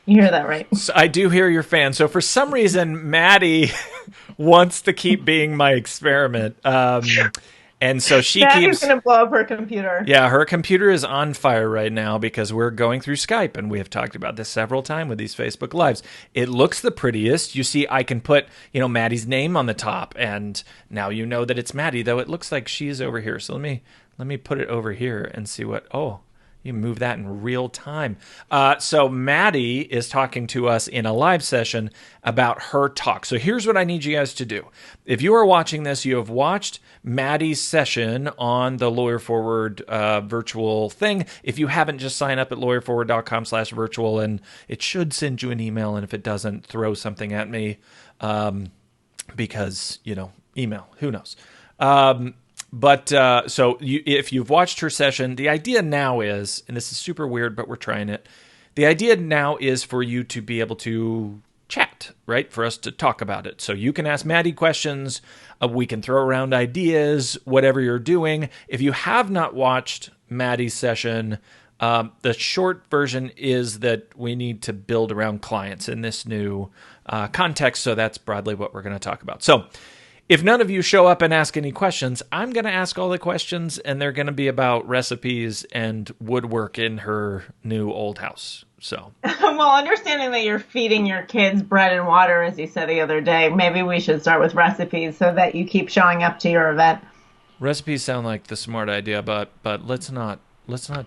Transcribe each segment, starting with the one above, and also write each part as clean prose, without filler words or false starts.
You hear that right? So I do hear you're fan. So for some reason, Maddie wants to keep being my experiment. And so she Maddie's keeps, gonna blow up her computer. yeah, her computer is on fire right now because we're going through Skype, and we have talked about this several times with these Facebook Lives. It looks the prettiest. You see, I can put, Maddie's name on the top, and now you know that it's Maddie, though it looks like she's over here. So let me put it over here and see what, oh, you move that in real time. So Maddie is talking to us in a live session about her talk. So here's what I need you guys to do. If you are watching this, you have watched Maddie's session on the Lawyer Forward virtual thing. If you haven't, just sign up at lawyerforward.com/virtual, and it should send you an email. And if it doesn't, throw something at me because, email. Who knows? If you've watched her session, the idea now is, and this is super weird, but we're trying it. The idea now is for you to be able to chat, right? For us to talk about it. So you can ask Maddie questions. We can throw around ideas, whatever you're doing. If you have not watched Maddie's session, the short version is that we need to build around clients in this new context. So that's broadly what we're going to talk about. So if none of you show up and ask any questions, I'm going to ask all the questions, and they're going to be about recipes and woodwork in her new old house. So, Well, understanding that you're feeding your kids bread and water, as you said the other day, maybe we should start with recipes so that you keep showing up to your event. recipes sound like the smart idea, but let's not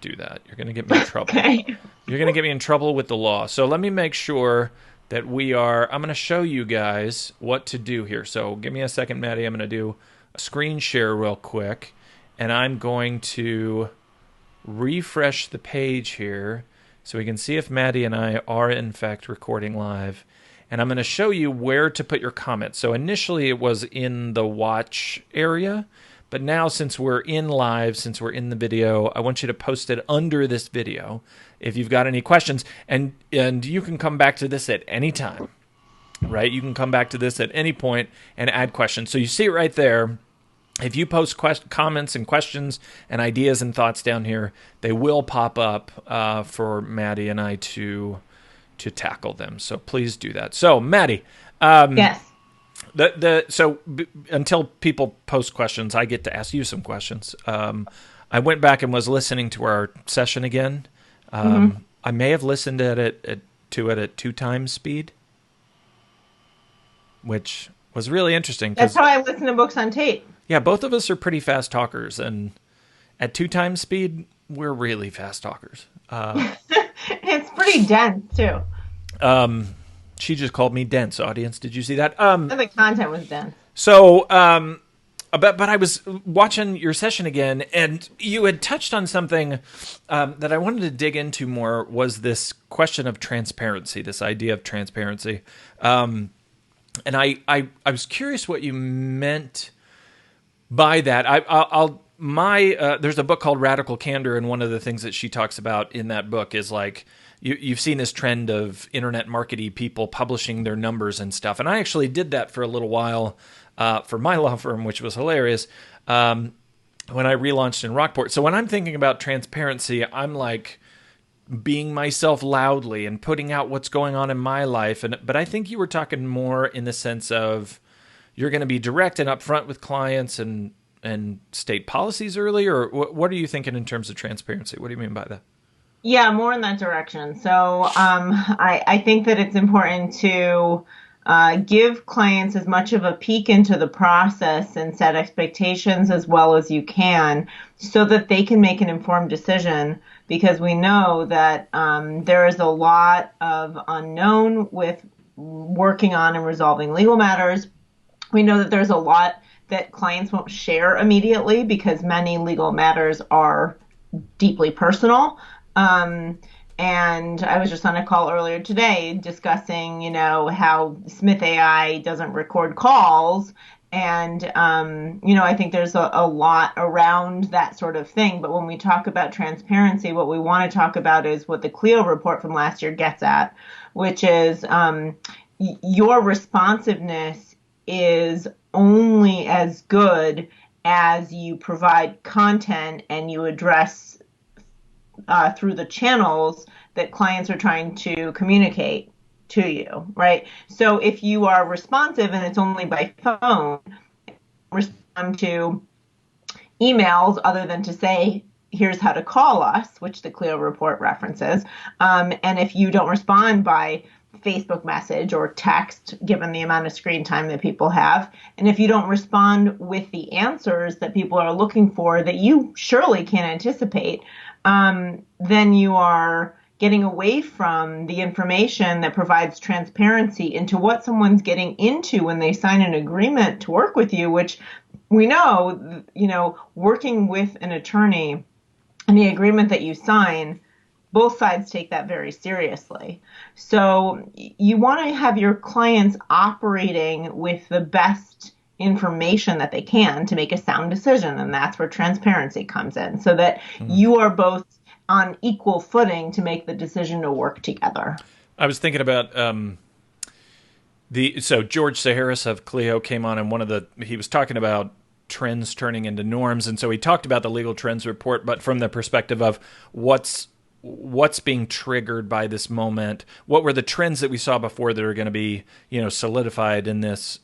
do that. You're going to get me in trouble. Okay. You're going to get me in trouble with the law. So let me make sure that I'm going to show you guys what to do here. So give me a second, Maddie. I'm going to do a screen share real quick, and I'm going to refresh the page here so we can see if Maddie and I are in fact recording live. And I'm going to show you where to put your comments. So initially it was in the watch area, but now since we're in live, since we're in the video, I want you to post it under this video if you've got any questions. And you can come back to this at any time, right? You can come back to this at any point and add questions. So you see it right there. If you post comments and questions and ideas and thoughts down here, they will pop up for Maddie and I to tackle them. So please do that. So Maddie, Yes. Until people post questions, I get to ask you some questions. I went back and was listening to our session again. I may have listened to it at 2 times speed, which was really interesting. That's how I listen to books on tape. Yeah, both of us are pretty fast talkers, and at 2 times speed, we're really fast talkers. It's pretty dense, too. She just called me dense, audience. Did you see that? And the content was dense. So, but I was watching your session again, and you had touched on something that I wanted to dig into more, was this question of transparency, this idea of transparency. And I was curious what you meant by that. There's a book called Radical Candor, and one of the things that she talks about in that book is like, you've seen this trend of internet marketing people publishing their numbers and stuff. And I actually did that for a little while for my law firm, which was hilarious, when I relaunched in Rockport. So when I'm thinking about transparency, I'm like being myself loudly and putting out what's going on in my life. But I think you were talking more in the sense of you're going to be direct and upfront with clients and state policies early, or what are you thinking in terms of transparency? What do you mean by that? Yeah, more in that direction. So I think that it's important to give clients as much of a peek into the process and set expectations as well as you can so that they can make an informed decision, because we know that there is a lot of unknown with working on and resolving legal matters. We know that there's a lot that clients won't share immediately because many legal matters are deeply personal. And I was just on a call earlier today discussing, how Smith AI doesn't record calls. And, I think there's a lot around that sort of thing. But when we talk about transparency, what we want to talk about is what the Clio report from last year gets at, which is your responsiveness is only as good as you provide content and you address through the channels that clients are trying to communicate to you, right? So if you are responsive and it's only by phone, respond to emails other than to say, here's how to call us, which the Clio report references. And if you don't respond by Facebook message or text, given the amount of screen time that people have, and if you don't respond with the answers that people are looking for that you surely can't anticipate, then you are getting away from the information that provides transparency into what someone's getting into when they sign an agreement to work with you, which we know, working with an attorney and the agreement that you sign, both sides take that very seriously. So you want to have your clients operating with the best information that they can to make a sound decision. And that's where transparency comes in, so that you are both on equal footing to make the decision to work together. I was thinking about so George Saharis of Clio came on, and he was talking about trends turning into norms, and so he talked about the legal trends report, but from the perspective of what's being triggered by this moment. What were the trends that we saw before that are going to be, solidified in this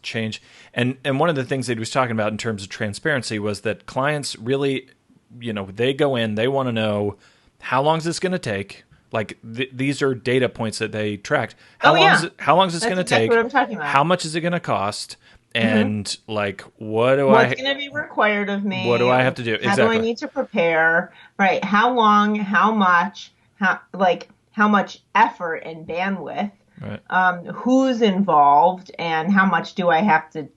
change? And one of the things that he was talking about in terms of transparency was that clients really, they go in, they want to know, how long is this going to take? Like these are data points that they tracked. How long is this going to take? What I'm talking about. How much is it going to cost? And what's going to be required of me? What do I have to do? How do I need to prepare? Right. How long, how much, how much effort and bandwidth, right. Who's involved, and how much do I have to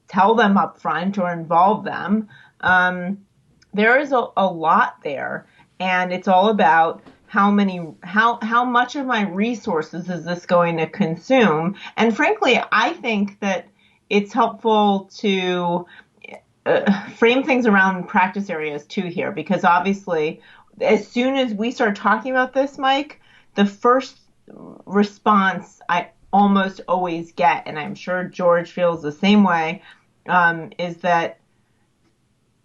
tell them up front or involve them? There is a lot there, and it's all about how much of my resources is this going to consume? And frankly, I think that it's helpful to frame things around practice areas too here, because obviously as soon as we start talking about this, Mike, the first response I almost always get, and I'm sure George feels the same way, is that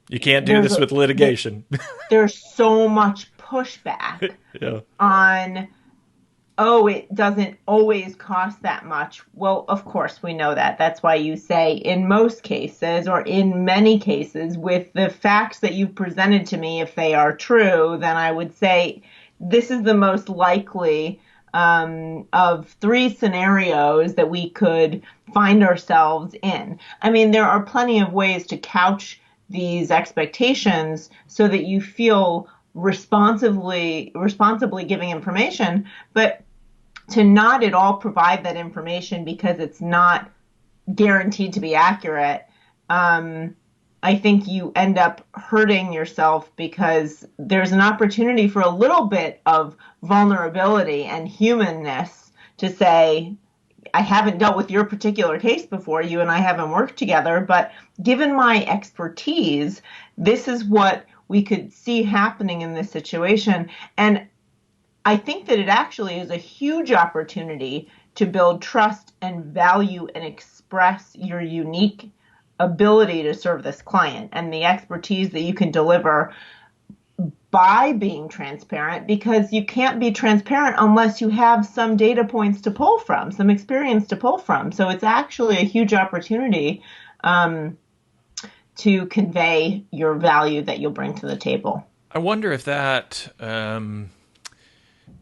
you can't do this with litigation. There's so much pushback on, it doesn't always cost that much. Well, of course we know that. That's why you say in most cases, or in many cases, with the facts that you've presented to me, if they are true, then I would say this is the most likely of three scenarios that we could find ourselves in. I mean, there are plenty of ways to couch these expectations so that you feel responsibly giving information, but to not at all provide that information because it's not guaranteed to be accurate, I think you end up hurting yourself, because there's an opportunity for a little bit of vulnerability and humanness to say, I haven't dealt with your particular case before, you and I haven't worked together, but given my expertise, this is what we could see happening in this situation. And I think that it actually is a huge opportunity to build trust and value and express your unique ability to serve this client and the expertise that you can deliver by being transparent, because you can't be transparent unless you have some data points to pull from, some experience to pull from. So it's actually a huge opportunity to convey your value that you'll bring to the table. I wonder if that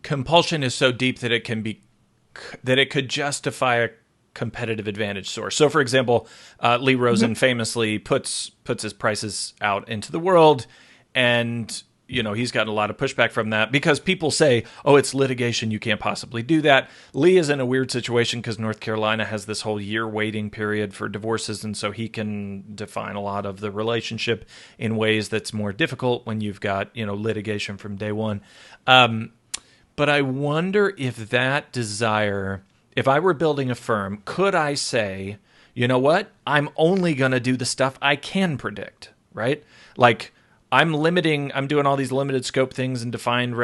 compulsion is so deep that it could justify a competitive advantage source. So, for example, Lee Rosen famously puts his prices out into the world, and he's gotten a lot of pushback from that because people say, oh, it's litigation, you can't possibly do that. Lee is in a weird situation because North Carolina has this whole year waiting period for divorces, and so he can define a lot of the relationship in ways that's more difficult when you've got, litigation from day one. But I wonder if that desire, if I were building a firm, could I say, you know what, I'm only going to do the stuff I can predict, right? Like, I'm doing all these limited scope things and defined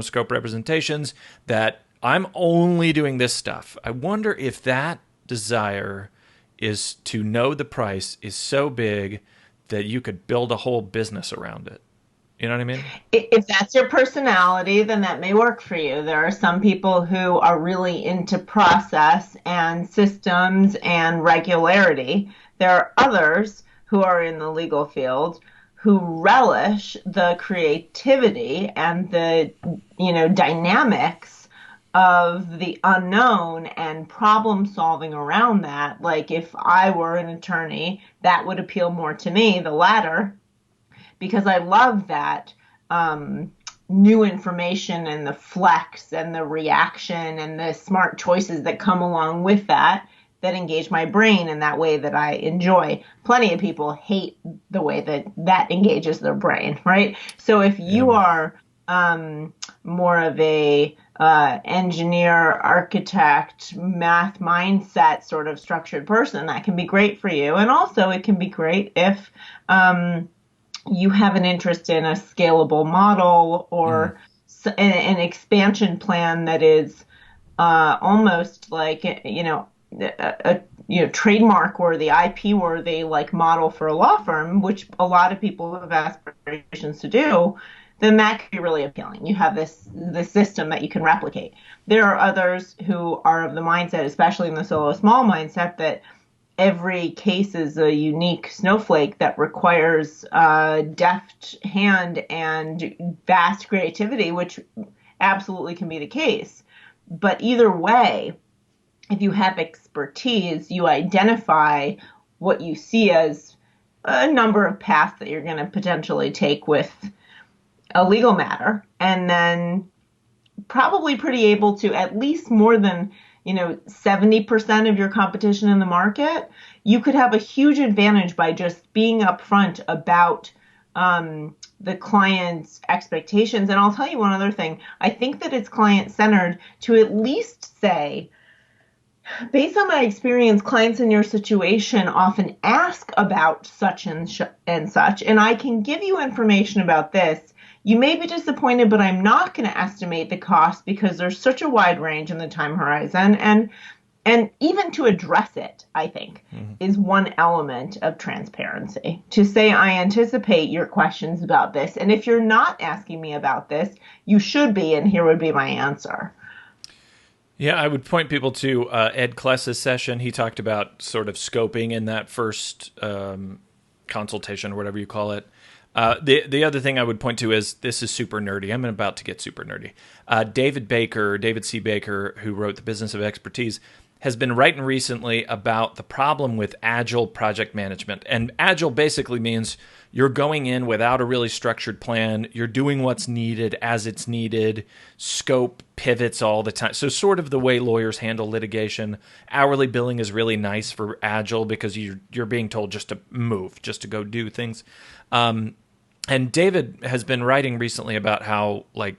scope representations, that I'm only doing this stuff. I wonder if that desire is to know the price is so big that you could build a whole business around it. You know what I mean? If that's your personality, then that may work for you. There are some people who are really into process and systems and regularity. There are others who are in the legal field who relish the creativity and the, dynamics of the unknown and problem solving around that. Like if I were an attorney, that would appeal more to me, the latter, because I love that new information and the flex and the reaction and the smart choices that come along with that engage my brain in that way that I enjoy. Plenty of people hate the way that engages their brain, right? So if you are more of a engineer, architect, math mindset sort of structured person, that can be great for you. And also it can be great if you have an interest in a scalable model or an expansion plan that is almost like, a trademark worthy, IP worthy, like model for a law firm, which a lot of people have aspirations to do, then that could be really appealing. You have this system that you can replicate. There are others who are of the mindset, especially in the solo small mindset, that every case is a unique snowflake that requires deft hand and vast creativity, which absolutely can be the case. But either way, if you have expertise, you identify what you see as a number of paths that you're going to potentially take with a legal matter, and then probably pretty able to at least more than 70% of your competition in the market, you could have a huge advantage by just being upfront about the client's expectations. And I'll tell you one other thing. I think that it's client-centered to at least say, based on my experience, clients in your situation often ask about such and such, and I can give you information about this. You may be disappointed, but I'm not going to estimate the cost because there's such a wide range in the time horizon. And even to address it, I think, is one element of transparency. To say, I anticipate your questions about this. And if you're not asking me about this, you should be, and here would be my answer. Yeah, I would point people to Ed Kless's session. He talked about sort of scoping in that first consultation or whatever you call it. The other thing I would point to is, this is super nerdy. I'm about to get super nerdy. David C. Baker, who wrote The Business of Expertise, has been writing recently about the problem with agile project management. And agile basically means you're going in without a really structured plan. You're doing what's needed as it's needed. Scope pivots all the time. So sort of the way lawyers handle litigation. Hourly billing is really nice for agile because you're being told just to move, just to go do things. And David has been writing recently about how, like,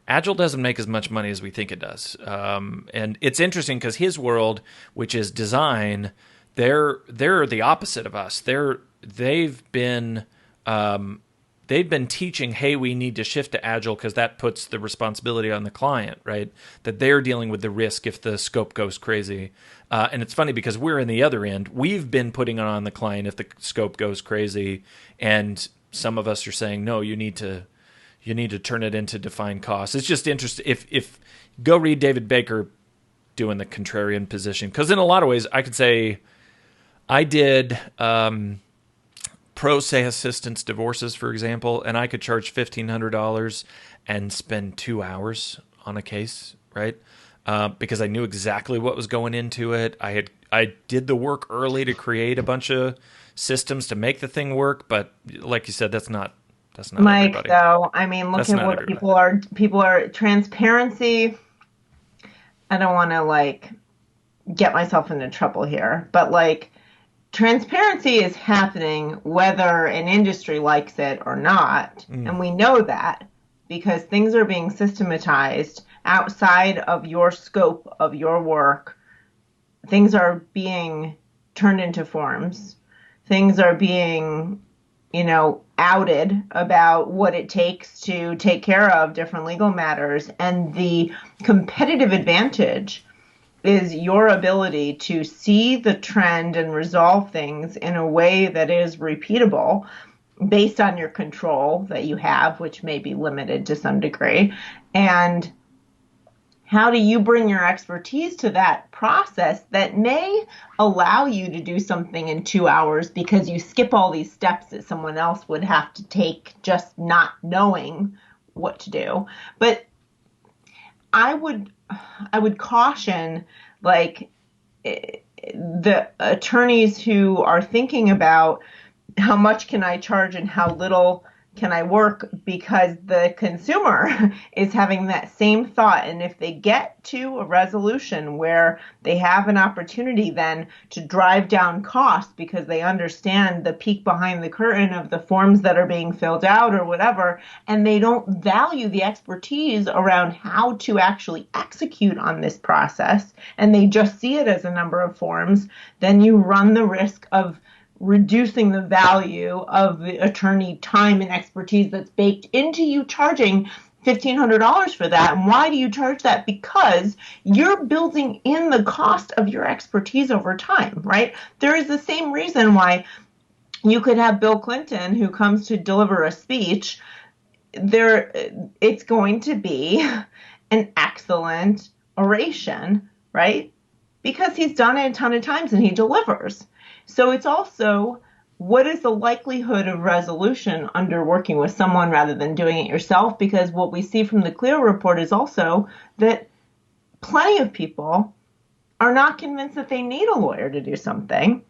Agile doesn't make as much money as we think it does. And it's interesting because his world, which is design, they're the opposite of us. They've been teaching, hey, we need to shift to Agile because that puts the responsibility on the client, right? That they're dealing with the risk if the scope goes crazy. And it's funny because we're in the other end. We've been putting it on the client if the scope goes crazy, and some of us are saying, no, you need to turn it into defined costs. It's just interesting. If go read David Baker doing the contrarian position, because in a lot of ways I could say I did pro se assistance divorces, for example, and I could charge $1,500 and spend 2 hours on a case, right? Because I knew exactly what was going into it. I did the work early to create a bunch of systems to make the thing work, but like you said, that's not Mike, everybody. though, I mean, look at what people are transparency. I don't want to get myself into trouble here, but transparency is happening whether an industry likes it or not. And we know that because things are being systematized outside of your scope of your work. Things are being turned into forms. Things are being, outed about what it takes to take care of different legal matters. And the competitive advantage is your ability to see the trend and resolve things in a way that is repeatable based on your control that you have, which may be limited to some degree. And how do you bring your expertise to that process that may allow you to do something in 2 hours because you skip all these steps that someone else would have to take just not knowing what to do? But I would caution, like, the attorneys who are thinking about how much can I charge and how little can I work, because the consumer is having that same thought. And if they get to a resolution where they have an opportunity then to drive down costs because they understand the peek behind the curtain of the forms that are being filled out or whatever, and they don't value the expertise around how to actually execute on this process, and they just see it as a number of forms, then you run the risk of reducing the value of the attorney time and expertise that's baked into you charging $1,500 for that. And why do you charge that? Because you're building in the cost of your expertise over time, right? There is the same reason why you could have Bill Clinton, who comes to deliver a speech. It's going to be an excellent oration, right? Because he's done it a ton of times and he delivers. So it's also, what is the likelihood of resolution under working with someone rather than doing it yourself? Because what we see from the Clio report is also that plenty of people are not convinced that they need a lawyer to do something,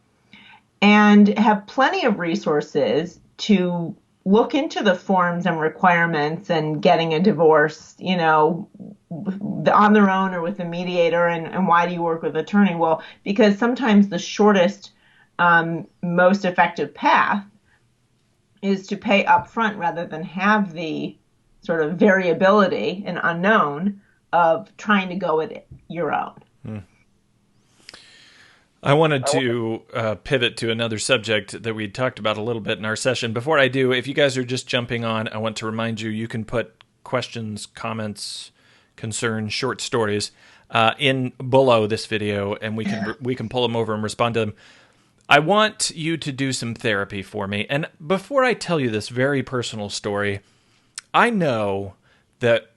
and have plenty of resources to look into the forms and requirements and getting a divorce, on their own or with a mediator. And why do you work with an attorney? Well, because sometimes the shortest, most effective path is to pay upfront rather than have the sort of variability and unknown of trying to go it your own. I wanted to pivot to another subject that we talked about a little bit in our session. Before I do, if you guys are just jumping on, I want to remind you, you can put questions, comments, concerns, short stories in below this video, and we can pull them over and respond to them. I want you to do some therapy for me. And before I tell you this very personal story, I know that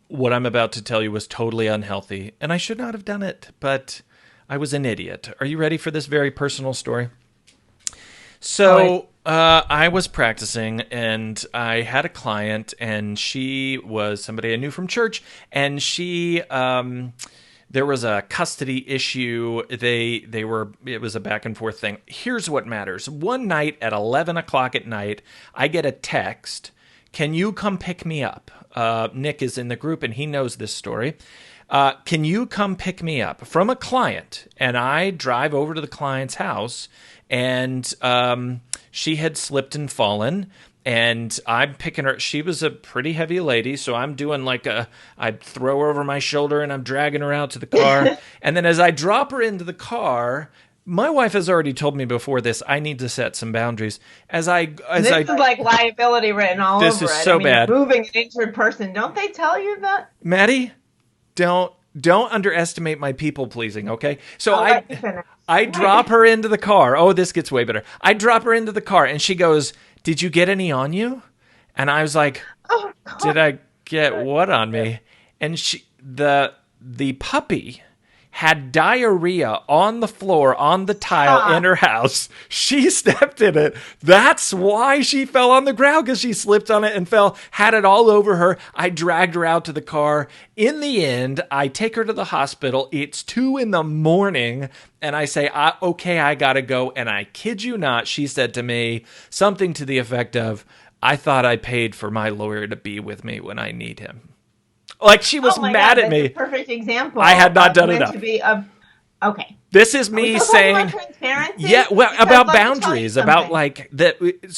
what I'm about to tell you was totally unhealthy, and I should not have done it, but I was an idiot. Are you ready for this very personal story? So I was practicing, and I had a client, and she was somebody I knew from church, and she... there was a custody issue. It was a back and forth thing. Here's what matters. One night at 11 o'clock at night, I get a text. Can you come pick me up? Nick is in the group and he knows this story. Can you come pick me up? From a client. And I drive over to the client's house, and she had slipped and fallen. And I'm picking her. She was a pretty heavy lady, so I'm doing I throw her over my shoulder and I'm dragging her out to the car. And then as I drop her into the car, my wife has already told me before this, I need to set some boundaries. This is like liability written all over it. This is so bad. Moving an injured person, don't they tell you that? Maddie, don't underestimate my people pleasing, okay? So I drop her into the car. Oh, this gets way better. I drop her into the car and she goes, "Did you get any on you?" And I was like, "Oh, God. Did I get what on me?" And the puppy had diarrhea on the floor, on the tile in her house. She stepped in it. That's why she fell on the ground, because she slipped on it and fell, had it all over her. I dragged her out to the car. In the end, I take her to the hospital. It's 2 a.m, and I say, okay, I gotta go. And I kid you not, she said to me something to the effect of, "I thought I paid for my lawyer to be with me when I need him." Like, she was mad at me. That's a perfect example. I had not done enough. Okay. This is me saying, about transparency? Yeah, well, about boundaries, about that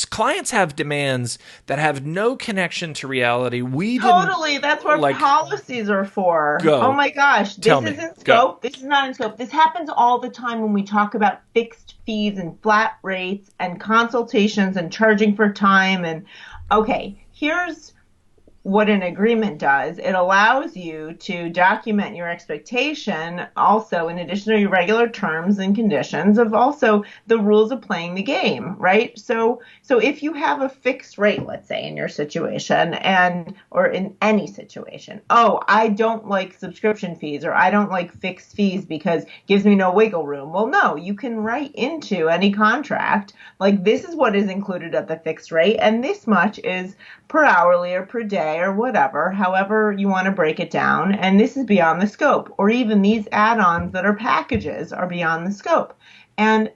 clients have demands that have no connection to reality. Totally, that's what policies are for. Oh my gosh, this is in scope. This is not in scope. This happens all the time when we talk about fixed fees and flat rates and consultations and charging for time. And okay, here's what an agreement does, it allows you to document your expectation also in addition to your regular terms and conditions of also the rules of playing the game, right? So if you have a fixed rate, let's say in your situation or in any situation, oh, I don't like subscription fees or I don't like fixed fees because it gives me no wiggle room. Well, no, you can write into any contract, like this is what is included at the fixed rate and this much is per hourly or per day or whatever, however you want to break it down. And this is beyond the scope, or even these add-ons that are packages are beyond the scope. And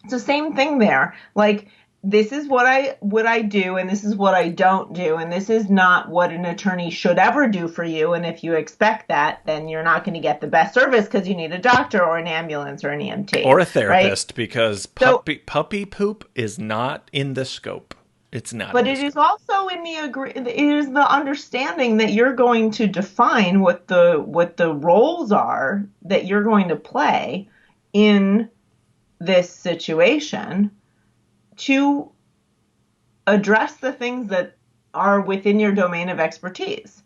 it's the same thing there. Like, this is what I do, and this is what I don't do, and this is not what an attorney should ever do for you. And if you expect that, then you're not going to get the best service because you need a doctor or an ambulance or an EMT. Or a therapist, right? because puppy poop is not in the scope. It's not. But it is also in it is the understanding that you're going to define what the roles are that you're going to play in this situation to address the things that are within your domain of expertise,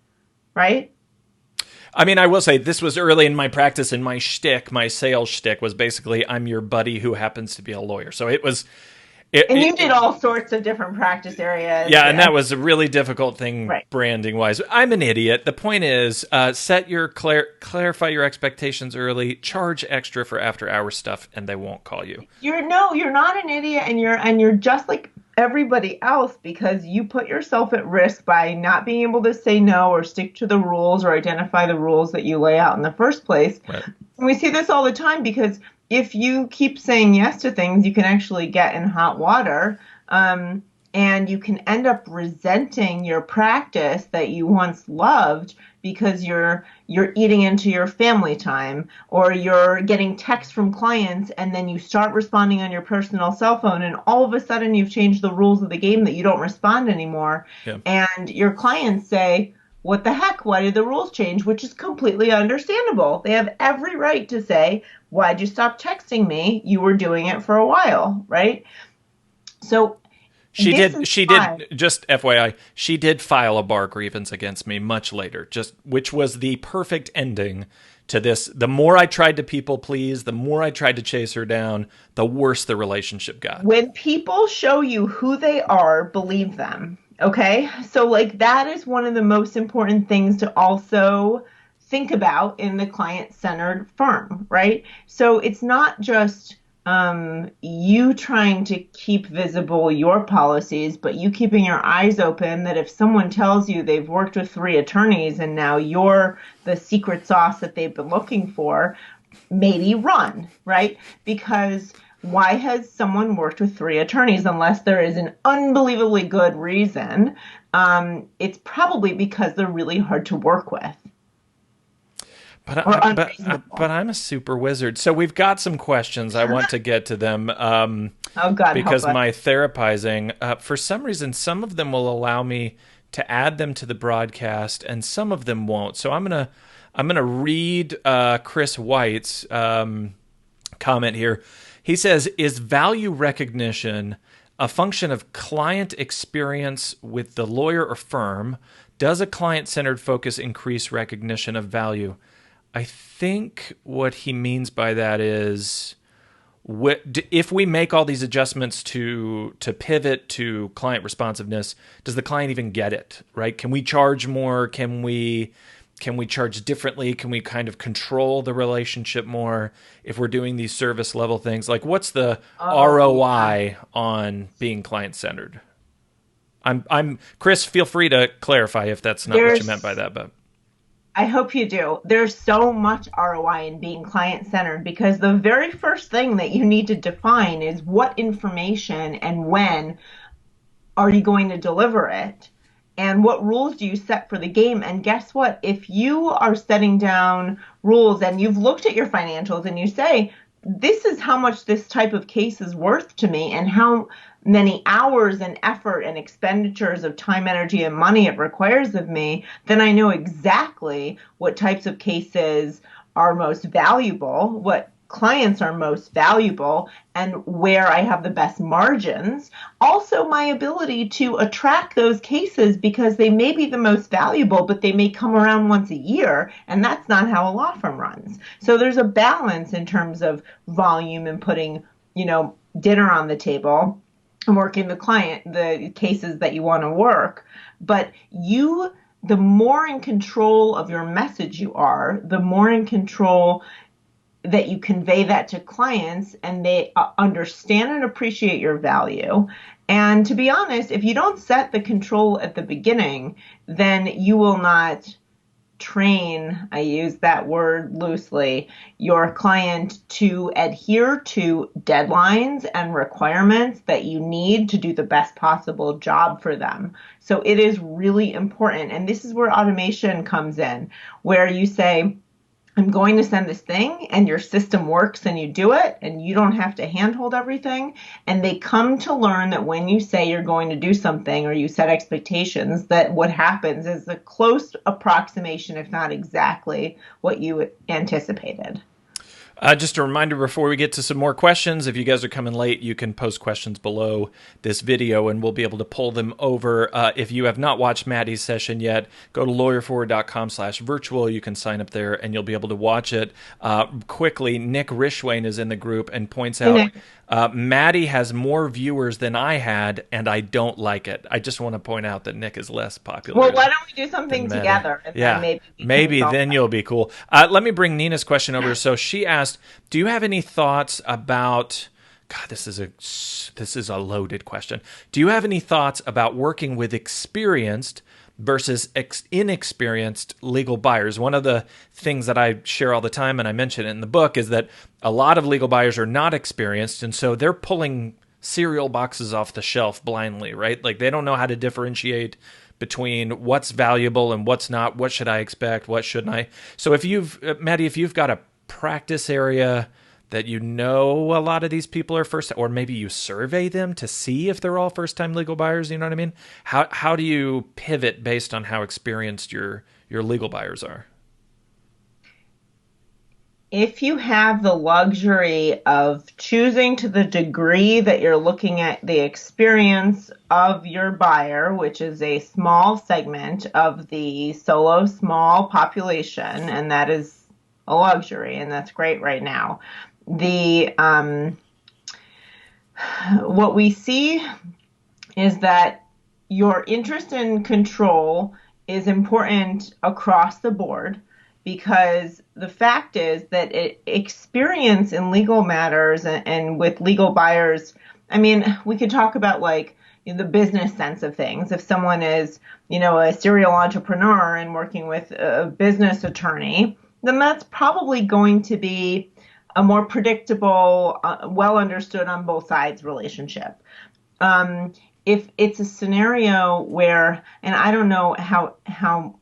right? I mean, I will say this was early in my practice, and my shtick, my sales shtick, was basically I'm your buddy who happens to be a lawyer. So it was. And you did all sorts of different practice areas. Yeah, and that was a really difficult thing, right, branding-wise. I'm an idiot. The point is, clarify your expectations early, charge extra for after-hours stuff, and they won't call you. You're not an idiot, and you're just like everybody else because you put yourself at risk by not being able to say no or stick to the rules or identify the rules that you lay out in the first place. Right. And we see this all the time because if you keep saying yes to things, you can actually get in hot water, and you can end up resenting your practice that you once loved because you're eating into your family time, or you're getting texts from clients and then you start responding on your personal cell phone and all of a sudden you've changed the rules of the game that you don't respond anymore. Yeah. And your clients say, what the heck? Why did the rules change? Which is completely understandable. They have every right to say, why'd you stop texting me? You were doing it for a while, right? So she did, just FYI, she did file a bar grievance against me much later, which was the perfect ending to this. The more I tried to people please, the more I tried to chase her down, the worse the relationship got. When people show you who they are, believe them. Okay, so like that is one of the most important things to also think about in the client-centered firm, right? So it's not just you trying to keep visible your policies, but you keeping your eyes open that if someone tells you they've worked with 3 attorneys and now you're the secret sauce that they've been looking for, maybe run, right? Because why has someone worked with 3 attorneys unless there is an unbelievably good reason? It's probably because they're really hard to work with. But I'm a super wizard. So we've got some questions. I want to get to them. Oh God! Because my therapizing, for some reason, some of them will allow me to add them to the broadcast, and some of them won't. So I'm gonna read Chris White's comment here. He says, "Is value recognition a function of client experience with the lawyer or firm? Does a client-centered focus increase recognition of value?" I think what he means by that is if we make all these adjustments to pivot to client responsiveness, does the client even get it, right? Can we charge more? Can we charge differently? Can we kind of control the relationship more if we're doing these service level things? Like, what's the ROI on being client-centered? I'm Chris, feel free to clarify if that's not what you meant by that, but I hope you do. There's so much ROI in being client-centered because the very first thing that you need to define is what information and when are you going to deliver it, and what rules do you set for the game. And guess what? If you are setting down rules and you've looked at your financials and you say, this is how much this type of case is worth to me and how many hours and effort and expenditures of time, energy, and money it requires of me, then I know exactly what types of cases are most valuable, what clients are most valuable and where I have the best margins. Also, my ability to attract those cases because they may be the most valuable, but they may come around once a year, and that's not how a law firm runs. So there's a balance in terms of volume and putting, dinner on the table and working the cases that you want to work. But the more in control of your message you are, the more in control that you convey that to clients, and they understand and appreciate your value. And to be honest, if you don't set the control at the beginning, then you will not train, I use that word loosely, your client to adhere to deadlines and requirements that you need to do the best possible job for them. So it is really important. And this is where automation comes in, where you say, I'm going to send this thing, and your system works and you do it, and you don't have to handhold everything. And they come to learn that when you say you're going to do something or you set expectations, that what happens is a close approximation, if not exactly what you anticipated. Just a reminder before we get to some more questions, if you guys are coming late, you can post questions below this video and we'll be able to pull them over. If you have not watched Maddy's session yet, go to lawyerforward.com/virtual. You can sign up there and you'll be able to watch it. Quickly, Nick Rishwain is in the group and points out, Maddy has more viewers than I had, and I don't like it. I just want to point out that Nick is less popular. Well, why don't we do something together? And yeah, maybe then you'll be cool. Let me bring Nina's question over. So she asked, do you have any thoughts about... God, this is a loaded question. Do you have any thoughts about working with experienced versus inexperienced legal buyers? One of the things that I share all the time, and I mention it in the book, is that a lot of legal buyers are not experienced, and so they're pulling cereal boxes off the shelf blindly, right? Like they don't know how to differentiate between what's valuable and what's not. What should I expect? What shouldn't I? So Maddy, if you've got a practice area that a lot of these people are first, or maybe you survey them to see if they're all first-time legal buyers, you know what I mean? How do you pivot based on how experienced your legal buyers are? If you have the luxury of choosing to the degree that you're looking at the experience of your buyer, which is a small segment of the solo small population, and that is a luxury, and that's great right now. What we see is that your interest in control is important across the board, because the fact is that experience in legal matters and with legal buyers, I mean, we could talk about the business sense of things. If someone is, a serial entrepreneur and working with a business attorney, then that's probably going to be a more predictable, well understood on both sides relationship. If it's a scenario where, and I don't know how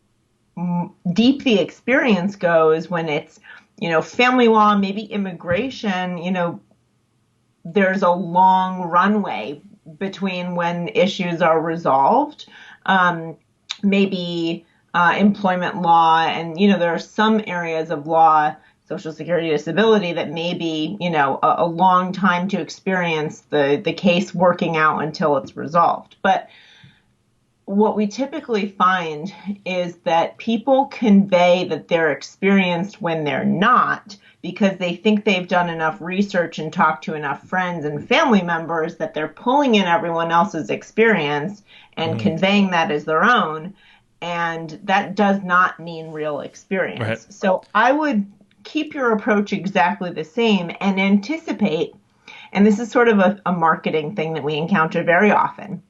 deep the experience goes when it's, family law, maybe immigration, there's a long runway between when issues are resolved. Maybe employment law, and there are some areas of law, Social Security, disability, that may be a long time to experience the case working out until it's resolved. But what we typically find is that people convey that they're experienced when they're not, because they think they've done enough research and talked to enough friends and family members that they're pulling in everyone else's experience and conveying that as their own. And that does not mean real experience. Right. So I would keep your approach exactly the same and anticipate, and this is sort of a marketing thing that we encounter very often.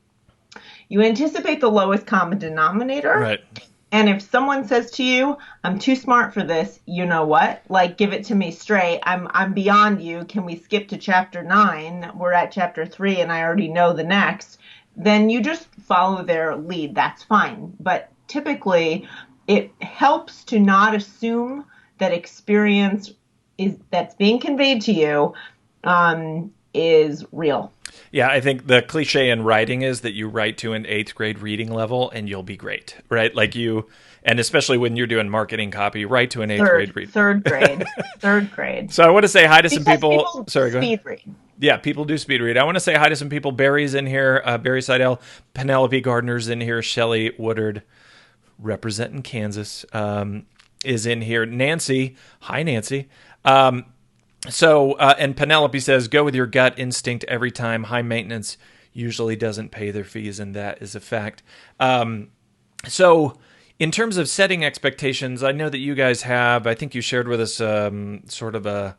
You anticipate the lowest common denominator. Right. And if someone says to you, I'm too smart for this, you know what? Give it to me straight. I'm beyond you. Can we skip to chapter 9? We're at chapter 3 and I already know the next. Then you just follow their lead. That's fine. But typically, it helps to not assume that experience that's being conveyed to you is real. Yeah, I think the cliche in writing is that you write to an 8th grade reading level and you'll be great, right? Like and especially when you're doing marketing copy, write to an 8th grade read. Third grade, third grade. So I want to say hi to some Because people. Sorry, go ahead. speed read. Yeah, people do speed read. I want to say hi to some people. Barry's in here. Barry Seidel, Penelope Gardner's in here. Shelly Woodard, representing Kansas, is in here. Nancy, hi Nancy. And Penelope says, go with your gut instinct every time. High maintenance usually doesn't pay their fees, and that is a fact. So in terms of setting expectations, I know that you guys have, I think you shared with us sort of a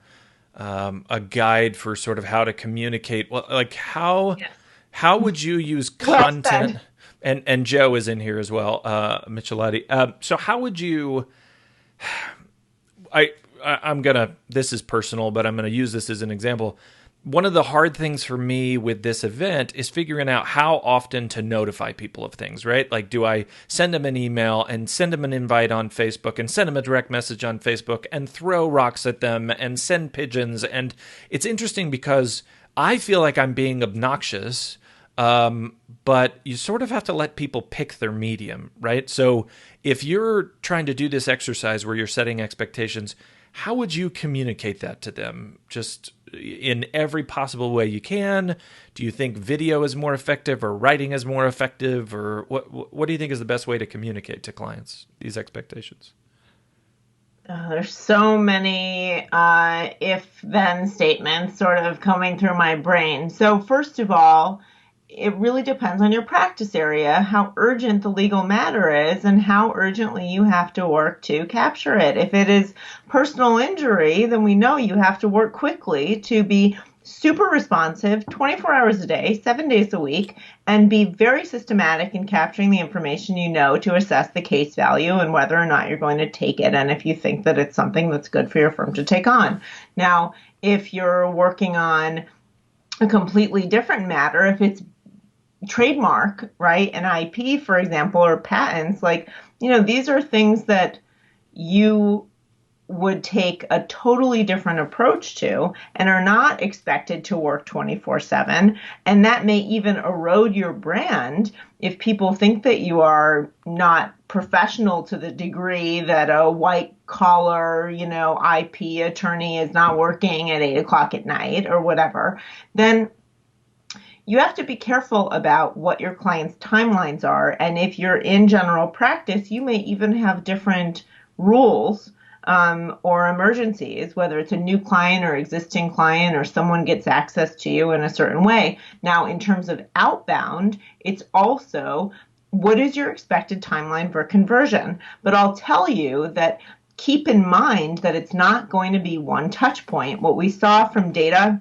guide for sort of how to communicate. Well, like how would you use content? And Joe is in here as well, Michelotti. So how would you... this is personal, but I'm going to use this as an example. One of the hard things for me with this event is figuring out how often to notify people of things, right? Like, do I send them an email and send them an invite on Facebook and send them a direct message on Facebook and throw rocks at them and send pigeons? And it's interesting because I feel like I'm being obnoxious, but you sort of have to let people pick their medium, right? So if you're trying to do this exercise where you're setting expectations, how would you communicate that to them? Just in every possible way you can? Do you think video is more effective or writing is more effective? Or what do you think is the best way to communicate to clients these expectations? There's so many if-then statements sort of coming through my brain. So first of all, it really depends on your practice area, how urgent the legal matter is, and how urgently you have to work to capture it. If it is personal injury, then we know you have to work quickly to be super responsive 24 hours a day, 7 days a week, and be very systematic in capturing the information you know to assess the case value and whether or not you're going to take it, and if you think that it's something that's good for your firm to take on. Now, if you're working on a completely different matter, if it's trademark, right, an IP, for example, or patents, like, these are things that you would take a totally different approach to and are not expected to work 24/7. And that may even erode your brand if people think that you are not professional to the degree that a white collar, IP attorney is not working at 8:00 at night or whatever. Then you have to be careful about what your client's timelines are. And if you're in general practice, you may even have different rules or emergencies, whether it's a new client or existing client or someone gets access to you in a certain way. Now, in terms of outbound, it's also what is your expected timeline for conversion? But I'll tell you that keep in mind that it's not going to be one touch point. What we saw from data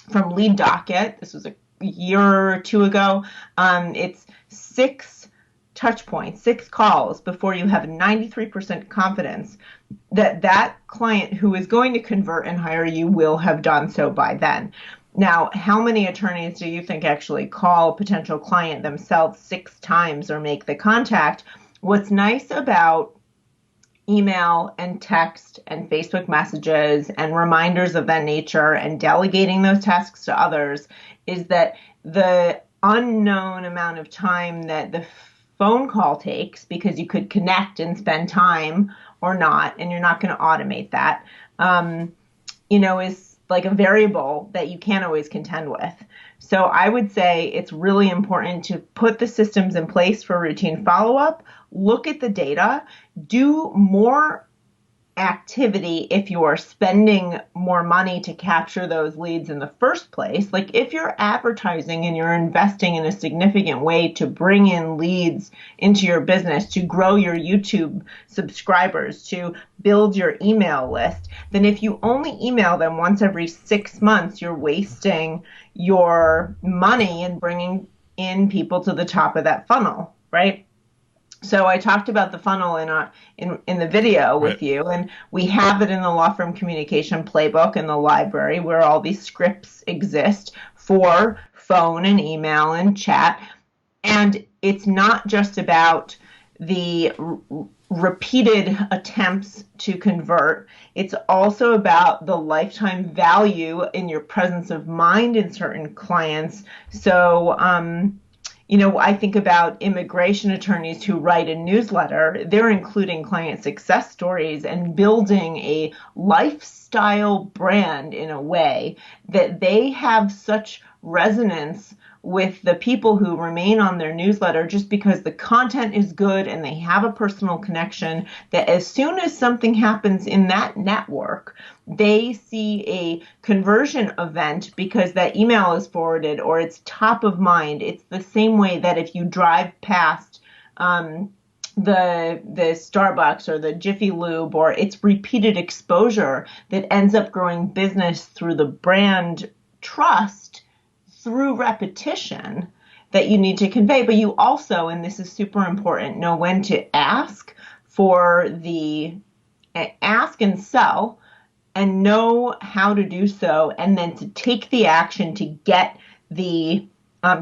from Lead Docket, this was a year or two ago, it's 6 touch points, 6 calls before you have 93% confidence that that client who is going to convert and hire you will have done so by then. Now, how many attorneys do you think actually call a potential client themselves 6 times or make the contact? What's nice about email and text and Facebook messages and reminders of that nature and delegating those tasks to others is that the unknown amount of time that the phone call takes, because you could connect and spend time or not, and you're not going to automate that, is like a variable that you can't always contend with. So I would say it's really important to put the systems in place for routine follow-up, look at the data, do more activity if you are spending more money to capture those leads in the first place. Like if you're advertising and you're investing in a significant way to bring in leads into your business, to grow your YouTube subscribers, to build your email list, then if you only email them once every 6 months, you're wasting your money and bringing in people to the top of that funnel, right? So I talked about the funnel in the video with you, and we have it in the law firm communication playbook in the library where all these scripts exist for phone and email and chat. And it's not just about the repeated attempts to convert. It's also about the lifetime value in your presence of mind in certain clients. So, I think about immigration attorneys who write a newsletter. They're including client success stories and building a lifestyle brand in a way that they have such resonance with the people who remain on their newsletter just because the content is good and they have a personal connection, that as soon as something happens in that network, they see a conversion event because that email is forwarded or it's top of mind. It's the same way that if you drive past the Starbucks or the Jiffy Lube, or it's repeated exposure that ends up growing business through the brand trust through repetition that you need to convey. But you also, and this is super important, know when to ask and sell, and know how to do so, and then to take the action to get the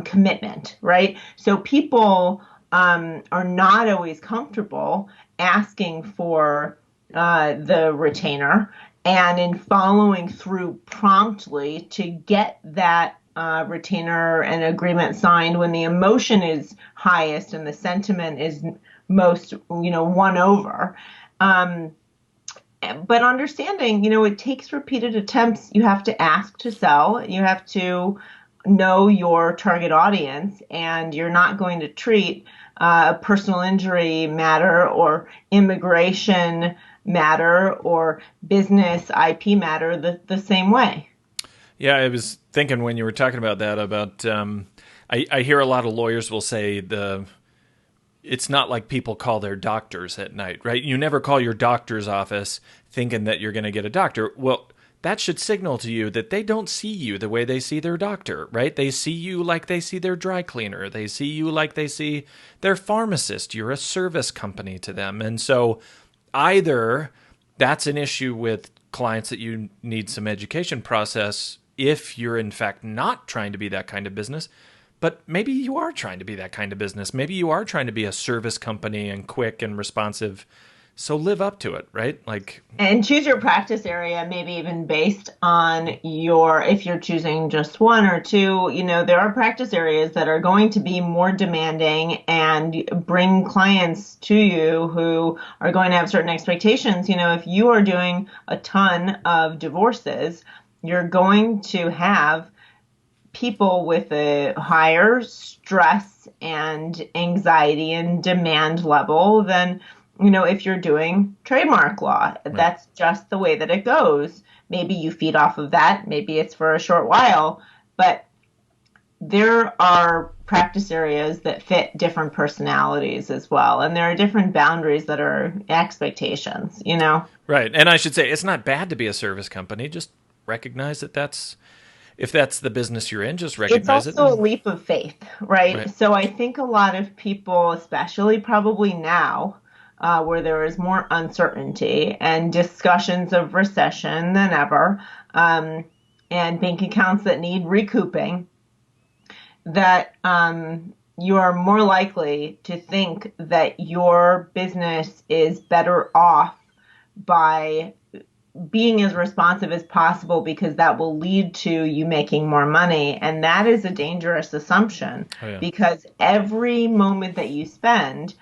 commitment, right? So people are not always comfortable asking for the retainer, and in following through promptly to get that retainer and agreement signed when the emotion is highest and the sentiment is most, won over. But understanding, it takes repeated attempts. You have to ask to sell. You have to know your target audience, and you're not going to treat a personal injury matter or immigration matter or business IP matter the same way. Yeah, I was thinking when you were talking about that, about I hear a lot of lawyers will say it's not like people call their doctors at night, right? You never call your doctor's office thinking that you're going to get a doctor. Well, that should signal to you that they don't see you the way they see their doctor, right? They see you like they see their dry cleaner. They see you like they see their pharmacist. You're a service company to them. And so either that's an issue with clients that you need some education process if you're in fact not trying to be that kind of business, but maybe you are trying to be that kind of business. Maybe you are trying to be a service company and quick and responsive. So live up to it, right? And choose your practice area, maybe even based on if you're choosing just one or two, there are practice areas that are going to be more demanding and bring clients to you who are going to have certain expectations. If you are doing a ton of divorces, you're going to have people with a higher stress and anxiety and demand level than, if you're doing trademark law. Right. That's just the way that it goes. Maybe you feed off of that. Maybe it's for a short while, but there are practice areas that fit different personalities as well. And there are different boundaries that are expectations, Right. And I should say, it's not bad to be a service company. Just recognize that if that's the business you're in, just recognize it. It's also a leap of faith, right? So I think a lot of people, especially probably now, where there is more uncertainty and discussions of recession than ever, and bank accounts that need recouping, that you are more likely to think that your business is better off by being as responsive as possible, because that will lead to you making more money. And that is a dangerous assumption. Because every moment that you spend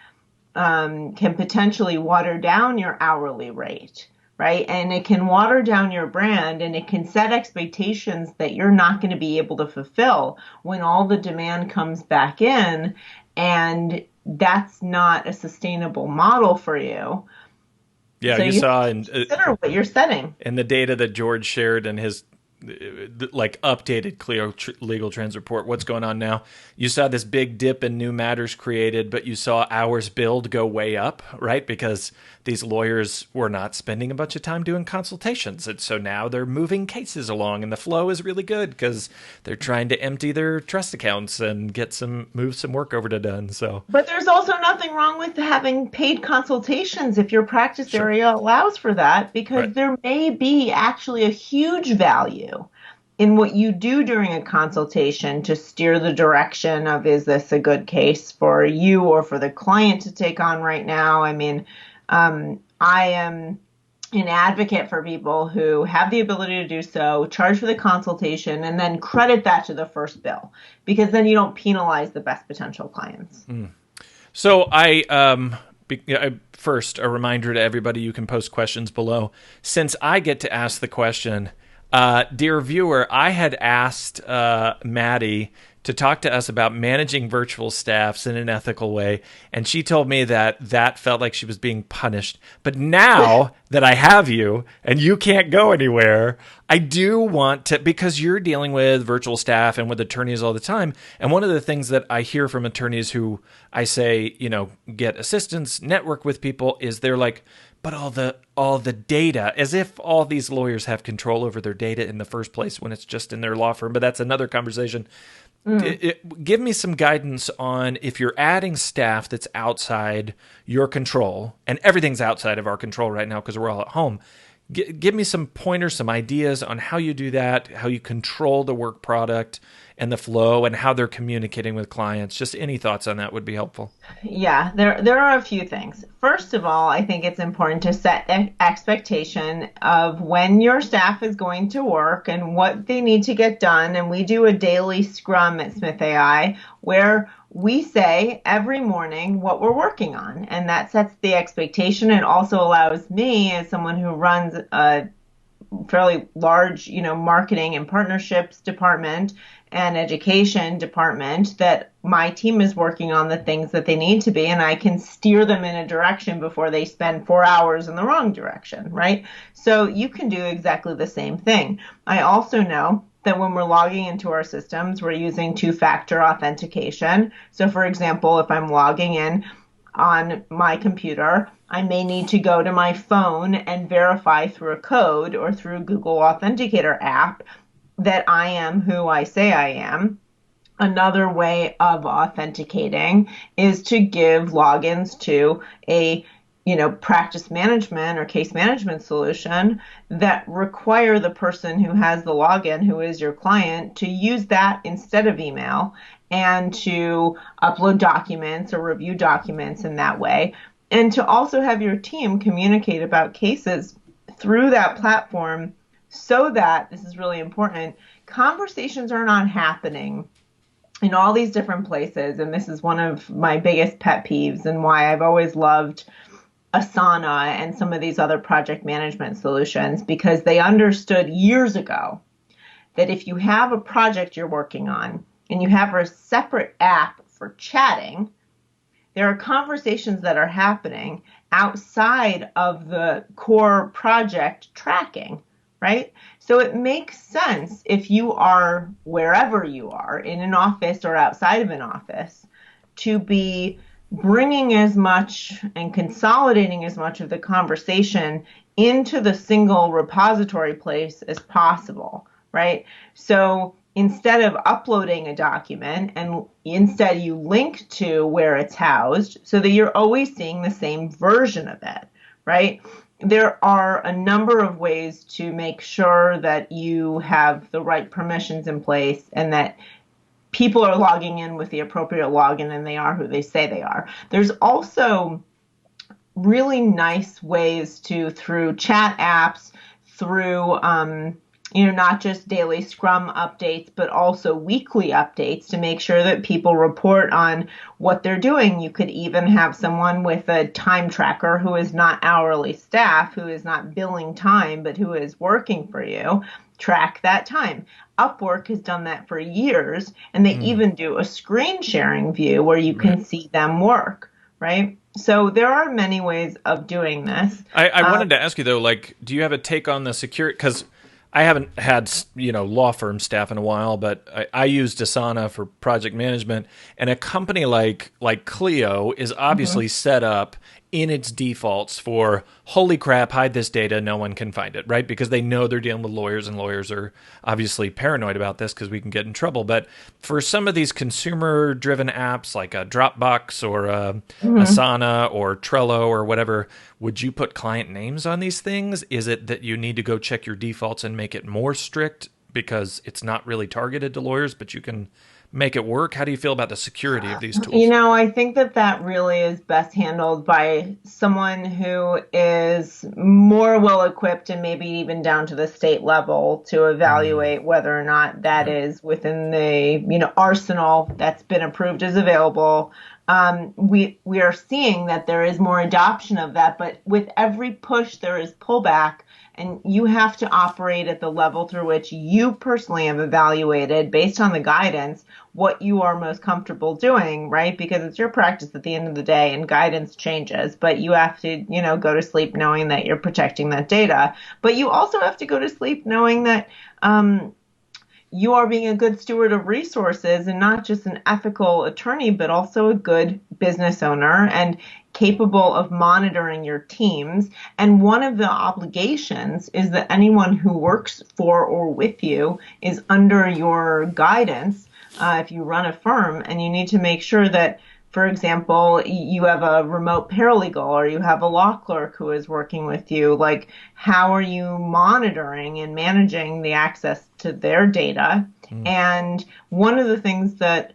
can potentially water down your hourly rate, right? And it can water down your brand, and it can set expectations that you're not going to be able to fulfill when all the demand comes back in. And that's not a sustainable model for you. Yeah, so you saw consider what you're setting. And the data that George shared in his updated Legal Trends report, what's going on now. You saw this big dip in new matters created, but you saw hours billed go way up, right? Because these lawyers were not spending a bunch of time doing consultations. And so now they're moving cases along, and the flow is really good because they're trying to empty their trust accounts and move some work over to done. So, but there's also nothing wrong with having paid consultations if your practice area allows for that, because there may be actually a huge value in what you do during a consultation to steer the direction of, is this a good case for you or for the client to take on right now? I mean, I am an advocate for people who have the ability to do so, charge for the consultation, and then credit that to the first bill, because then you don't penalize the best potential clients. So first, a reminder to everybody, you can post questions below. Since I get to ask the question, dear viewer, I had asked Maddy to talk to us about managing virtual staffs in an ethical way, and she told me that felt like she was being punished. But now that I have you and you can't go anywhere, I do want to, because you're dealing with virtual staff and with attorneys all the time. And one of the things that I hear from attorneys who I say, get assistance, network with people, is they're like, but all the data, as if all these lawyers have control over their data in the first place when it's just in their law firm. But that's another conversation. Give me some guidance on, if you're adding staff that's outside your control, and everything's outside of our control right now because we're all at home. Give me some pointers, some ideas on how you do that, how you control the work product and the flow, and how they're communicating with clients. Just any thoughts on that would be helpful. Yeah, there are a few things. First of all, I think it's important to set an expectation of when your staff is going to work and what they need to get done. And we do a daily scrum at Smith AI where we say every morning what we're working on, and that sets the expectation. It also allows me, as someone who runs a fairly large, marketing and partnerships department and education department, that my team is working on the things that they need to be, and I can steer them in a direction before they spend 4 hours in the wrong direction, right? So you can do exactly the same thing. I also know that when we're logging into our systems, we're using two-factor authentication. So for example, if I'm logging in on my computer, I may need to go to my phone and verify through a code or through Google Authenticator app that I am who I say I am. Another way of authenticating is to give logins to a practice management or case management solution that require the person who has the login, who is your client, to use that instead of email, and to upload documents or review documents in that way. And to also have your team communicate about cases through that platform, so that, this is really important, conversations are not happening in all these different places. And this is one of my biggest pet peeves, and why I've always loved Asana and some of these other project management solutions, because they understood years ago that if you have a project you're working on and you have a separate app for chatting, there are conversations that are happening outside of the core project tracking, right? So it makes sense, if you are wherever you are, in an office or outside of an office, to be bringing as much and consolidating as much of the conversation into the single repository place as possible, right? So instead of uploading a document, and instead you link to where it's housed so that you're always seeing the same version of it, right? There are a number of ways to make sure that you have the right permissions in place and that people are logging in with the appropriate login and they are who they say they are. There's also really nice ways to, through chat apps, through not just daily Scrum updates, but also weekly updates, to make sure that people report on what they're doing. You could even have someone with a time tracker who is not hourly staff, who is not billing time, but who is working for you, track that time. Upwork has done that for years, and they even do a screen sharing view where you can see them work, right? So there are many ways of doing this. I wanted to ask you, though, do you have a take on the security? Because I haven't had, law firm staff in a while, but I used Asana for project management, and a company like Clio is obviously set up in its defaults for, holy crap, hide this data, no one can find it, right? Because they know they're dealing with lawyers, and lawyers are obviously paranoid about this because we can get in trouble. But for some of these consumer-driven apps like a Dropbox or Asana or Trello or whatever, would you put client names on these things? Is it that you need to go check your defaults and make it more strict because it's not really targeted to lawyers, but you can make it work? How do you feel about the security of these You tools? know, I think that that really is best handled by someone who is more well equipped and maybe even down to the state level to Mm, evaluate whether or not that right. is within the, arsenal that's been approved as available. We are seeing that there is more adoption of that, but with every push, there is pullback. And you have to operate at the level through which you personally have evaluated based on the guidance what you are most comfortable doing, right? Because it's your practice at the end of the day and guidance changes, but you have to, go to sleep knowing that you're protecting that data. But you also have to go to sleep knowing that, you are being a good steward of resources and not just an ethical attorney, but also a good business owner and capable of monitoring your teams. And one of the obligations is that anyone who works for or with you is under your guidance. If you run a firm, and you need to make sure that, for example, you have a remote paralegal or you have a law clerk who is working with you, like how are you monitoring and managing the access to their data? Mm, And one of the things that,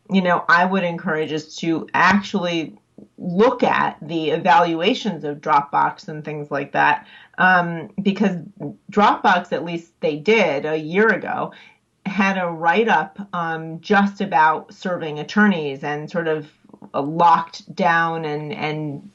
I would encourage is to actually look at the evaluations of Dropbox and things like that. Because Dropbox, at least they did a year ago, had a write up just about serving attorneys and sort of locked down and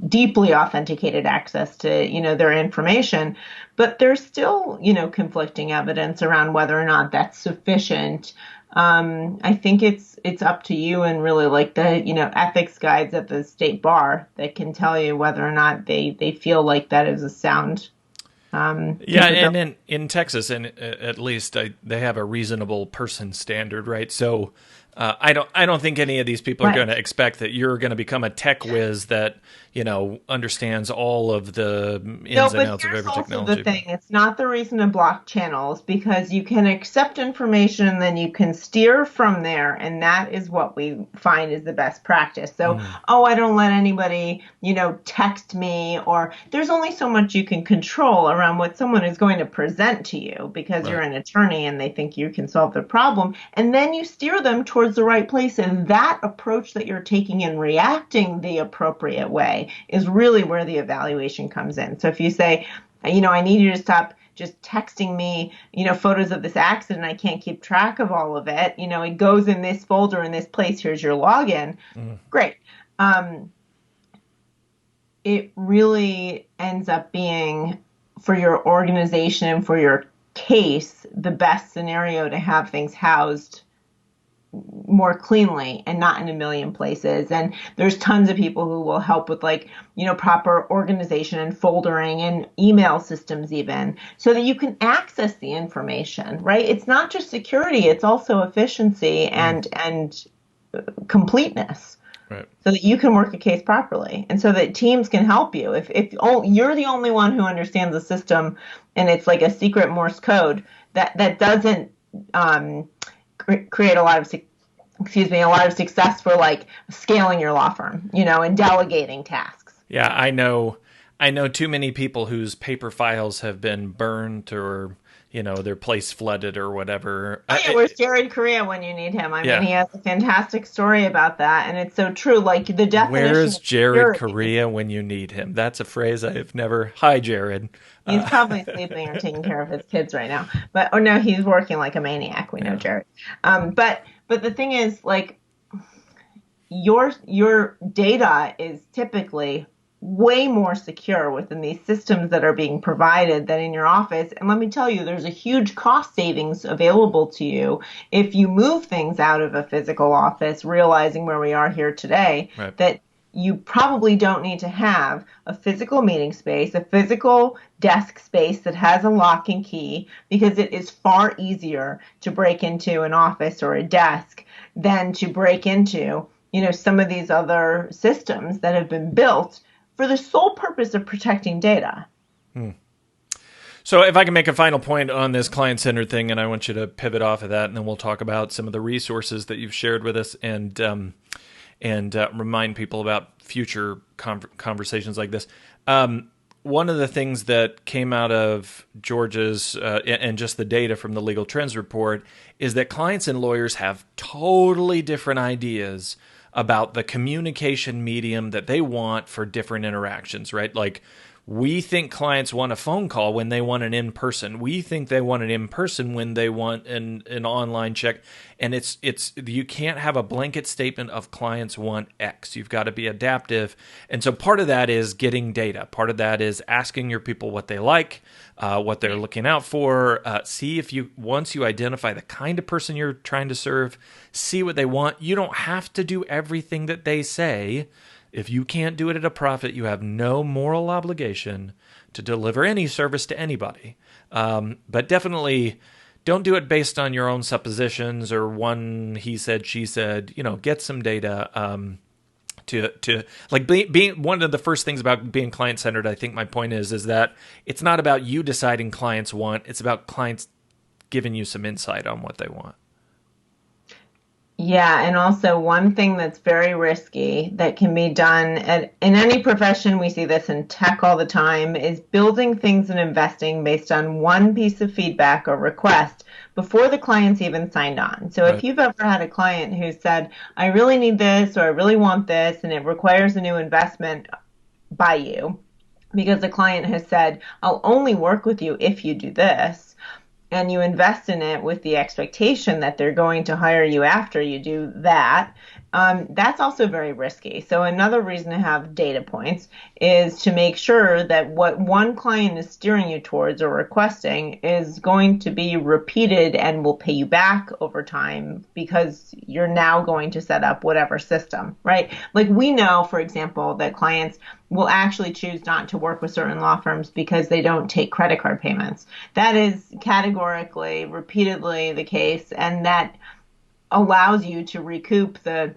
deeply authenticated access to their information, but there's still conflicting evidence around whether or not that's sufficient. I think it's up to you and really like the ethics guides at the state bar that can tell you whether or not they feel like that is a sound Yeah, and capability. in Texas, and at least they have a reasonable person standard, right? So I don't think any of these people are going Right. to expect that you're going to become a tech whiz that understands all of the No, ins and but outs of here's every also the technology. But thing. It's not the reason to block channels because you can accept information and then you can steer from there. And that is what we find is the best practice. So, mm, oh, I don't let anybody, text me, or there's only so much you can control around what someone is going to present to you because you're right, an attorney and they think you can solve the problem. And then you steer them towards the right place. And that approach that you're taking and reacting the appropriate way is really where the evaluation comes in. So if you say, I need you to stop just texting me, photos of this accident. I can't keep track of all of it. It goes in this folder in this place. Here's your login. mm, Great. Um, it really ends up being for your organization and for your case, the best scenario to have things housed more cleanly and not in a million places. And there's tons of people who will help with proper organization and foldering and email systems even so that you can access the information, right? It's not just security, it's also efficiency mm, and completeness right. so that you can work a case properly and so that teams can help you. If you're the only one who understands the system and it's like a secret Morse code that doesn't create a lot of a lot of success for like scaling your law firm, and delegating tasks. Yeah, I know too many people whose paper files have been burned or their place flooded or whatever. Oh yeah, where's Jared Correa when you need him? I mean, Yeah. he has a fantastic story about that, and it's so true. Like the definition Where's of Jared security. Correa when you need him? That's a phrase I have never. Hi, Jared. He's Uh, probably sleeping or taking care of his kids right now. But oh no, he's working like a maniac. We know yeah. Jared. But the thing is, like your data is typically way more secure within these systems that are being provided than in your office. And let me tell you, there's a huge cost savings available to you if you move things out of a physical office, realizing where we are here today, Right. that you probably don't need to have a physical meeting space, a physical desk space that has a lock and key, because it is far easier to break into an office or a desk than to break into, some of these other systems that have been built for the sole purpose of protecting data. So, if I can make a final point on this client-centered thing, and I want you to pivot off of that, and then we'll talk about some of the resources that you've shared with us, and remind people about future conversations like this. one of the things that came out of George's and just the data from the Legal Trends report is that clients and lawyers have totally different ideas about the communication medium that they want for different interactions, right? Like, we think clients want a phone call when they want an in-person. We think they want an in-person when they want an online check. And it's you can't have a blanket statement of clients want X. You've got to be adaptive. And so part of that is getting data. Part of that is asking your people what they like, what they're looking out for. See if once you identify the kind of person you're trying to serve, see what they want. You don't have to do everything that they say. If you can't do it at a profit, you have no moral obligation to deliver any service to anybody. But definitely don't do it based on your own suppositions or one he said, she said. Get some data to like being one of the first things about being client-centered. I think my point is that it's not about you deciding clients want. It's about clients giving you some insight on what they want. Yeah, and also one thing that's very risky that can be done in any profession, we see this in tech all the time, is building things and investing based on one piece of feedback or request before the client's even signed on. So Right. if you've ever had a client who said, I really need this or I really want this, and it requires a new investment by you because the client has said, I'll only work with you if you do this, and you invest in it with the expectation that they're going to hire you after you do that, that's also very risky. So another reason to have data points is to make sure that what one client is steering you towards or requesting is going to be repeated and will pay you back over time because you're now going to set up whatever system, right? Like we know, for example, that clients will actually choose not to work with certain law firms because they don't take credit card payments. That is categorically, repeatedly the case, and that allows you to recoup the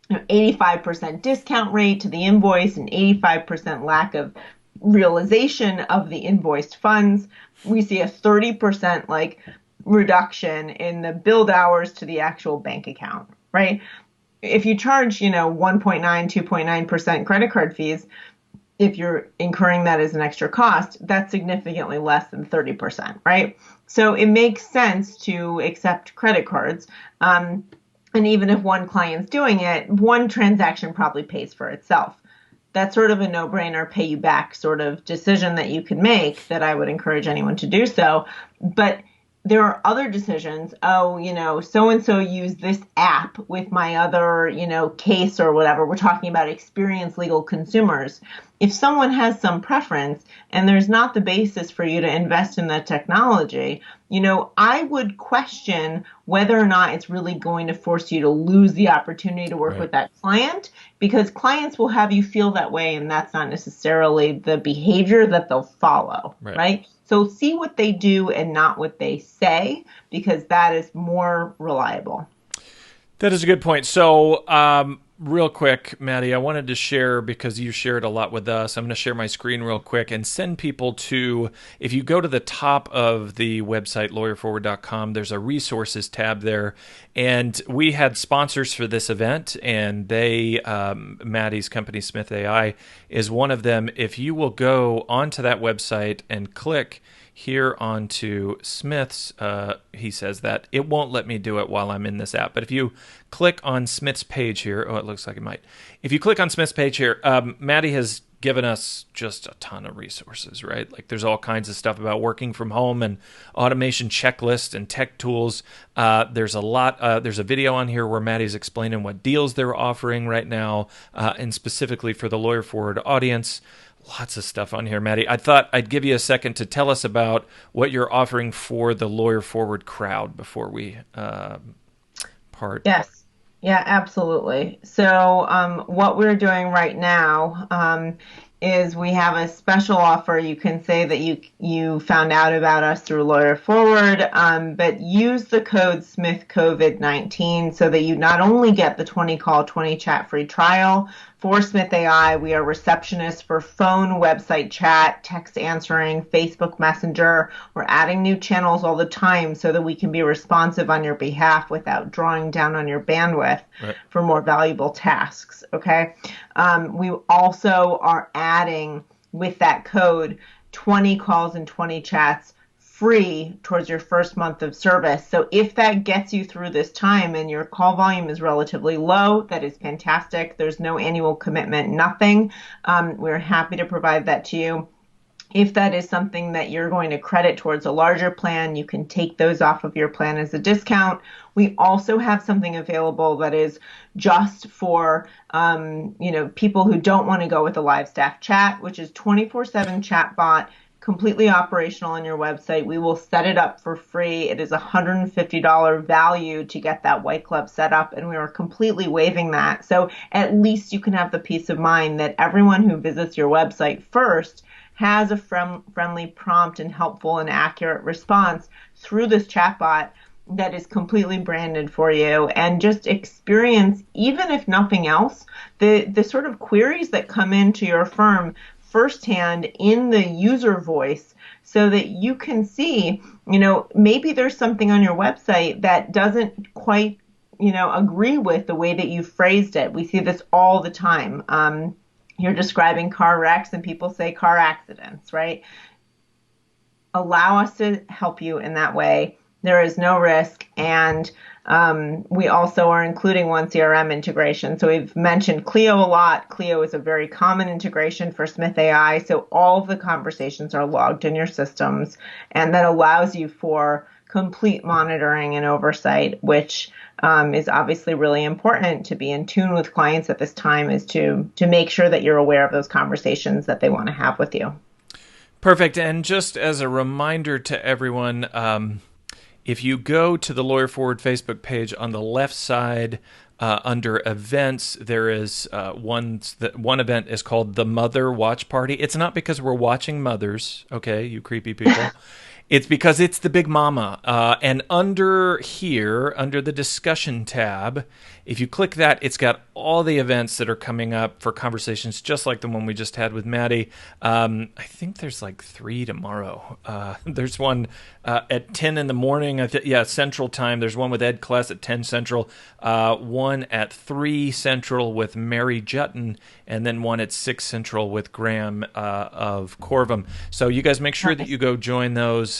85% discount rate to the invoice and 85% lack of realization of the invoiced funds. We see a 30% reduction in the billed hours to the actual bank account, right? If you charge, 1.9, 2.9% credit card fees, if you're incurring that as an extra cost, that's significantly less than 30%, right? So it makes sense to accept credit cards. And even if one client's doing it, one transaction probably pays for itself. That's sort of a no-brainer, pay you back sort of decision that you could make that I would encourage anyone to do so. But there are other decisions. So-and-so used this app with my other, case or whatever. We're talking about experienced legal consumers. If someone has some preference and there's not the basis for you to invest in that technology, I would question whether or not it's really going to force you to lose the opportunity to work Right. with that client, because clients will have you feel that way, and that's not necessarily the behavior that they'll follow, right? So see what they do and not what they say, because that is more reliable. That is a good point. So, real quick, Maddy, I wanted to share, because you shared a lot with us, I'm going to share my screen real quick and send people to, if you go to the top of the website, lawyerforward.com, there's a resources tab there. And we had sponsors for this event, and they, Maddy's company, Smith AI, is one of them. If you will go onto that website and click here onto Smith's, he says that it won't let me do it while I'm in this app. But if you click on Smith's page here, it looks like it might. If you click on Smith's page here, Maddy has given us just a ton of resources, right? Like there's all kinds of stuff about working from home and automation checklists and tech tools. There's a lot. There's a video on here where Maddy's explaining what deals they're offering right now, and specifically for the Lawyer Forward audience. Lots of stuff on here, Maddy. I thought I'd give you a second to tell us about what you're offering for the Lawyer Forward crowd before we part. Yes. Yeah, absolutely. So what we're doing right now is we have a special offer. You can say that you found out about us through Lawyer Forward, but use the code SmithCovid19 so that you not only get the 20 call, 20 chat free trial for Smith AI. We are receptionists for phone, website chat, text answering, Facebook Messenger. We're adding new channels all the time so that we can be responsive on your behalf without drawing down on your bandwidth for more valuable tasks. Okay. We also are adding with that code, 20 calls and 20 chats free towards your first month of service. So if that gets you through this time and your call volume is relatively low, that is fantastic. There's no annual commitment, nothing. We're happy to provide that to you. If that is something that you're going to credit towards a larger plan, you can take those off of your plan as a discount. We also have something available that is just for people who don't want to go with a live staff chat, which is 24/7 chat bot, completely operational on your website. We will set it up for free. It is a $150 value to get that white club set up, and we are completely waiving that. So at least you can have the peace of mind that everyone who visits your website first has a friendly, prompt, and helpful and accurate response through this chatbot that is completely branded for you, and just experience, even if nothing else, the sort of queries that come into your firm firsthand in the user voice, so that you can see, maybe there's something on your website that doesn't quite, agree with the way that you phrased it. We see this all the time. You're describing car wrecks and people say car accidents, right? Allow us to help you in that way. There is no risk. And we also are including one CRM integration. So we've mentioned Clio a lot. Clio is a very common integration for Smith AI. So all of the conversations are logged in your systems, and that allows you for complete monitoring and oversight, which is obviously really important to be in tune with clients at this time, is to make sure that you're aware of those conversations that they want to have with you. Perfect. And just as a reminder to everyone, if you go to the Lawyer Forward Facebook page, on the left side under events, there is one event is called the Mother Watch Party. It's not because we're watching mothers, okay, you creepy people. It's because it's the Big Mama. And under here, under the discussion tab, if you click that, it's got all the events that are coming up for conversations just like the one we just had with Maddy. I think there's like 3 tomorrow. There's one at 10 in the morning, Central Time. There's one with Ed Kless at 10 Central, one at 3 Central with Mary Jutton, and then one at 6 Central with Graham of Corvum. So you guys make sure that you go join those.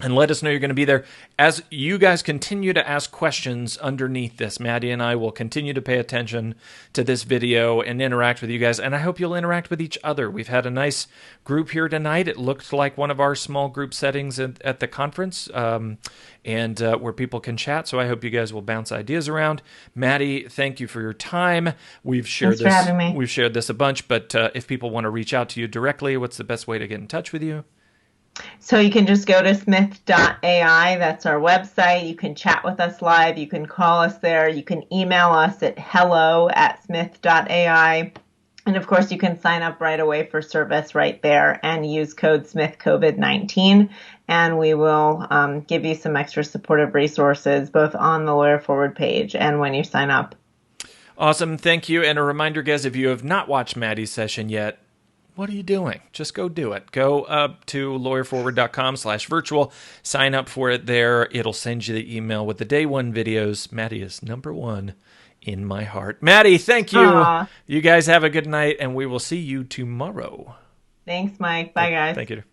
And let us know you're going to be there. As you guys continue to ask questions underneath this, Maddy and I will continue to pay attention to this video and interact with you guys. And I hope you'll interact with each other. We've had a nice group here tonight. It looked like one of our small group settings at the conference, and where people can chat. So I hope you guys will bounce ideas around. Maddy, thank you for your time. We've shared Thanks for having me. We've shared this a bunch, but if people want to reach out to you directly, what's the best way to get in touch with you? So you can just go to smith.ai. That's our website. You can chat with us live. You can call us there. You can email us at hello@smith.ai. And of course, you can sign up right away for service right there and use code SmithCovid19. And we will give you some extra supportive resources both on the Lawyer Forward page and when you sign up. Awesome. Thank you. And a reminder, guys, if you have not watched Maddy's session yet, what are you doing? Just go do it. Go up to lawyerforward.com/virtual. Sign up for it there. It'll send you the email with the day one videos. Maddy is number one in my heart. Maddy, thank you. Aww. You guys have a good night, and we will see you tomorrow. Thanks, Mike. Bye, guys. Thank you.